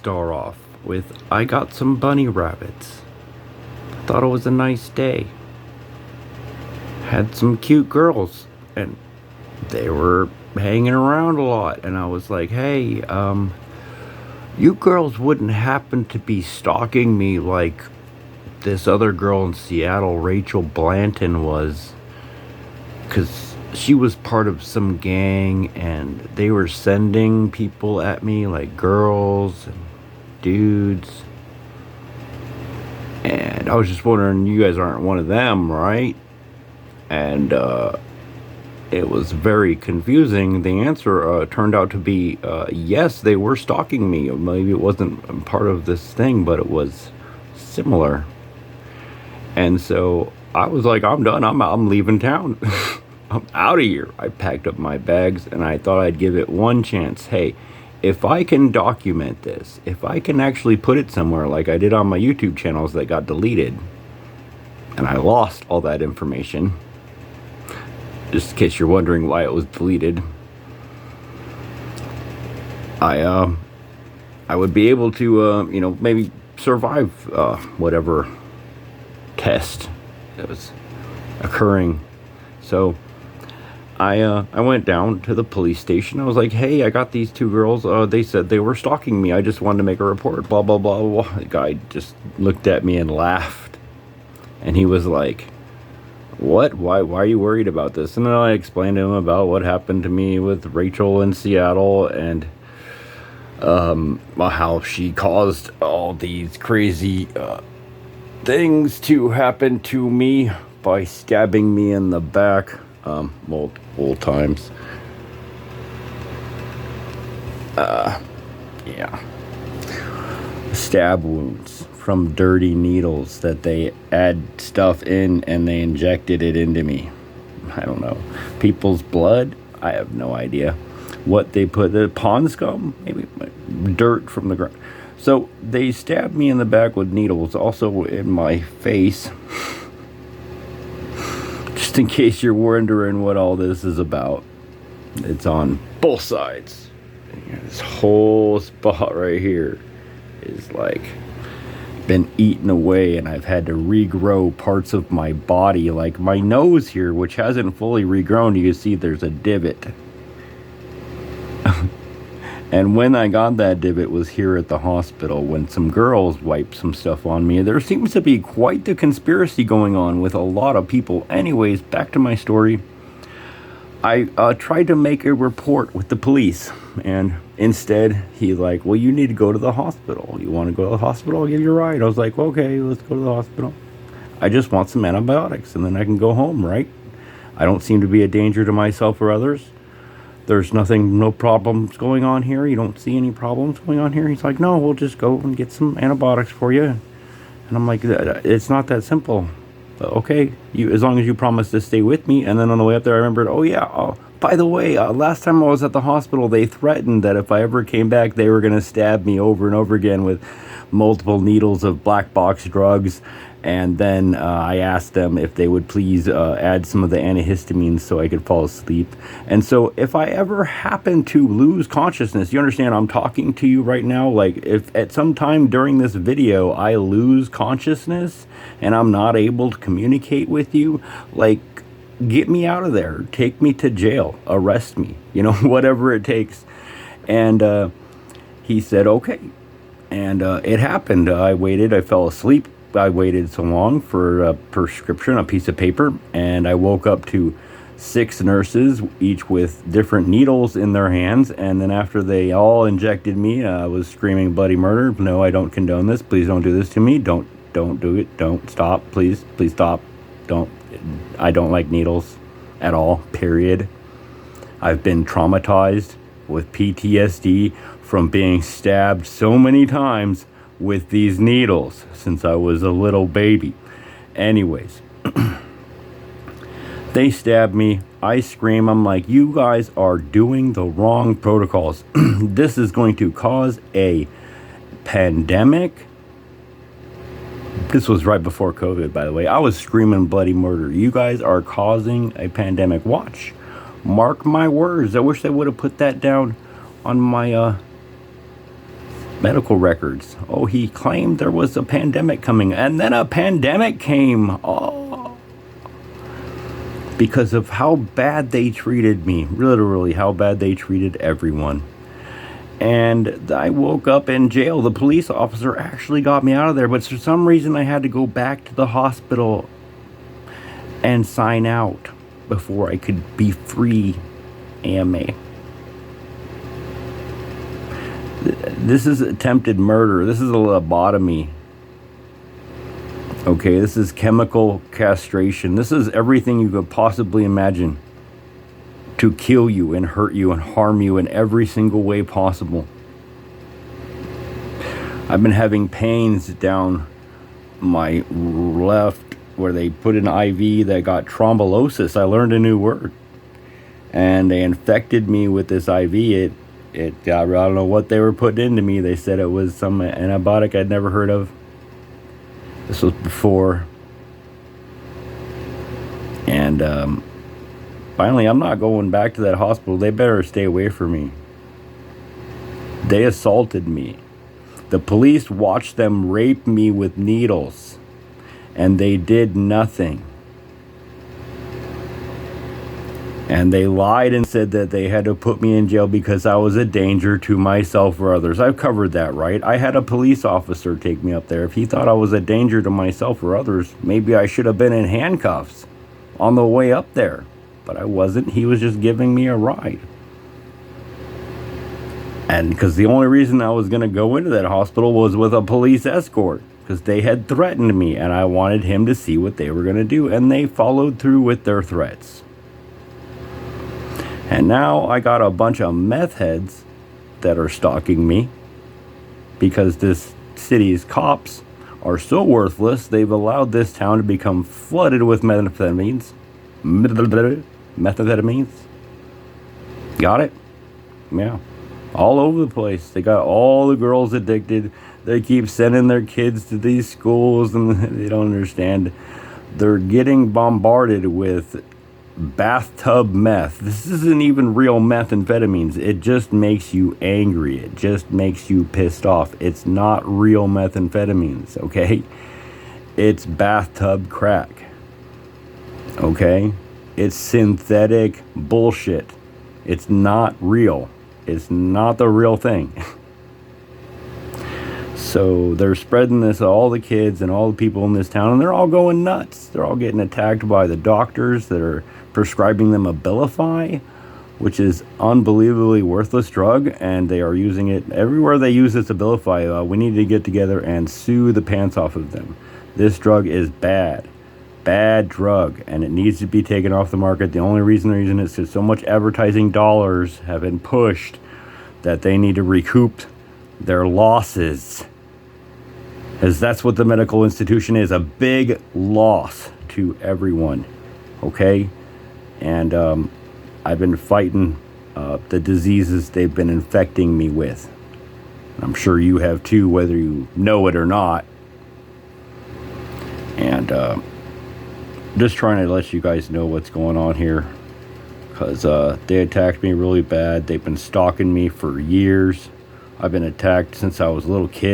start off with I got some bunny rabbits. Thought it was a nice day. Had some cute girls, and they were hanging around a lot. And I was like, hey, you girls wouldn't happen to be stalking me like this other girl in Seattle, Rachel Blanton, was? Because she was part of some gang, and they were sending people at me, like girls and dudes. And I was just wondering, you guys aren't one of them, right? And it was very confusing. The answer turned out to be yes, they were stalking me. Maybe it wasn't part of this thing, but it was similar. And so I was like, I'm done. I'm leaving town. I'm out of here. I packed up my bags and I thought I'd give it one chance. Hey, if I can document this, if I can actually put it somewhere like I did on my YouTube channels that got deleted, and I lost all that information, just in case you're wondering why it was deleted, I would be able to, maybe survive whatever test that was occurring. So I went down to the police station. I was like, hey, I got these two girls. They said they were stalking me. I just wanted to make a report. Blah, blah, blah, blah. The guy just looked at me and laughed. And he was like, what? Why are you worried about this? And then I explained to him about what happened to me with Rachel in Seattle and how she caused all these crazy things to happen to me by stabbing me in the back multiple times. Yeah. Stab wounds from dirty needles that they add stuff in and they injected it into me. I don't know. People's blood? I have no idea. What they put, the pond scum? Maybe dirt from the ground. So they stabbed me in the back with needles, also in my face. Just in case you're wondering what all this is about, it's on both sides. This whole spot right here is like been eaten away, and I've had to regrow parts of my body, like my nose here, which hasn't fully regrown. You can see there's a divot. And when I got that divot was here at the hospital when some girls wiped some stuff on me. There seems to be quite the conspiracy going on with a lot of people. Anyways, back to my story. I tried to make a report with the police, and instead he like, well, you need to go to the hospital. You want to go to the hospital? I'll give you a ride. I was like, okay, let's go to the hospital. I just want some antibiotics and then I can go home, right? I don't seem to be a danger to myself or others. There's no problems going on here. You don't see any problems going on here. He's like, no, we'll just go and get some antibiotics for you. And I'm like, it's not that simple. Okay, as long as you promise to stay with me. And then on the way up there, I remembered, oh yeah, by the way, last time I was at the hospital, they threatened that if I ever came back, they were going to stab me over and over again with multiple needles of black box drugs. And then I asked them if they would please add some of the antihistamines so I could fall asleep. And so if I ever happen to lose consciousness, you understand I'm talking to you right now, like if at some time during this video I lose consciousness and I'm not able to communicate with you, like get me out of there, take me to jail, arrest me, whatever it takes. And he said, okay. And it happened. I waited, I fell asleep. I waited so long for a prescription, a piece of paper, and I woke up to 6 nurses, each with different needles in their hands. And then after they all injected me, I was screaming bloody murder. No, I don't condone this. Please don't do this to me. Don't do it. Don't stop. Please stop. I don't like needles at all, period. I've been traumatized with PTSD from being stabbed so many times with these needles since I was a little baby. Anyways, they stabbed me. I scream. I'm like, you guys are doing the wrong protocols. This is going to cause a pandemic. This was right before COVID, by the way. I was screaming bloody murder. You guys are causing a pandemic. Watch. Mark my words. I wish they would have put that down on my medical records. Oh, he claimed there was a pandemic coming, and then a pandemic came. Oh, because of how bad they treated me. Literally, how bad they treated everyone. And I woke up in jail. The police officer actually got me out of there, but for some reason I had to go back to the hospital and sign out before I could be free AMA. This is attempted murder. This is a lobotomy. Okay, this is chemical castration. This is everything you could possibly imagine to kill you and hurt you and harm you in every single way possible. I've been having pains down my left where they put an IV that got thrombolysis. I learned a new word. And they infected me with this IV. I don't know what they were putting into me. They said it was some antibiotic I'd never heard of. This was before. And finally, I'm not going back to that hospital. They better stay away from me. They assaulted me. The police watched them rape me with needles. And they did nothing. And they lied and said that they had to put me in jail because I was a danger to myself or others. I've covered that, right? I had a police officer take me up there. If he thought I was a danger to myself or others, maybe I should have been in handcuffs on the way up there. But I wasn't. He was just giving me a ride. And because the only reason I was going to go into that hospital was with a police escort. Because they had threatened me and I wanted him to see what they were going to do. And they followed through with their threats. And now I got a bunch of meth heads that are stalking me because this city's cops are so worthless, they've allowed this town to become flooded with methamphetamines. Methamphetamines. Got it? Yeah. All over the place. They got all the girls addicted. They keep sending their kids to these schools and they don't understand. They're getting bombarded with bathtub meth. This isn't even real methamphetamines. It just makes you angry. It just makes you pissed off. It's not real methamphetamines, okay? It's bathtub crack, okay? It's synthetic bullshit. It's not real. It's not the real thing. So they're spreading this to all the kids and all the people in this town, and they're all going nuts. They're all getting attacked by the doctors that are prescribing them Abilify, which is unbelievably worthless drug, and they are using it everywhere they use this Abilify. We need to get together and sue the pants off of them. This drug is bad drug, and it needs to be taken off the market. The only reason they're using it is because so much advertising dollars have been pushed that they need to recoup their losses, as that's what the medical institution is, a big loss to everyone. Okay? And I've been fighting the diseases they've been infecting me with. I'm sure you have too, whether you know it or not. And just trying to let you guys know what's going on here. Because they attacked me really bad. They've been stalking me for years. I've been attacked since I was a little kid.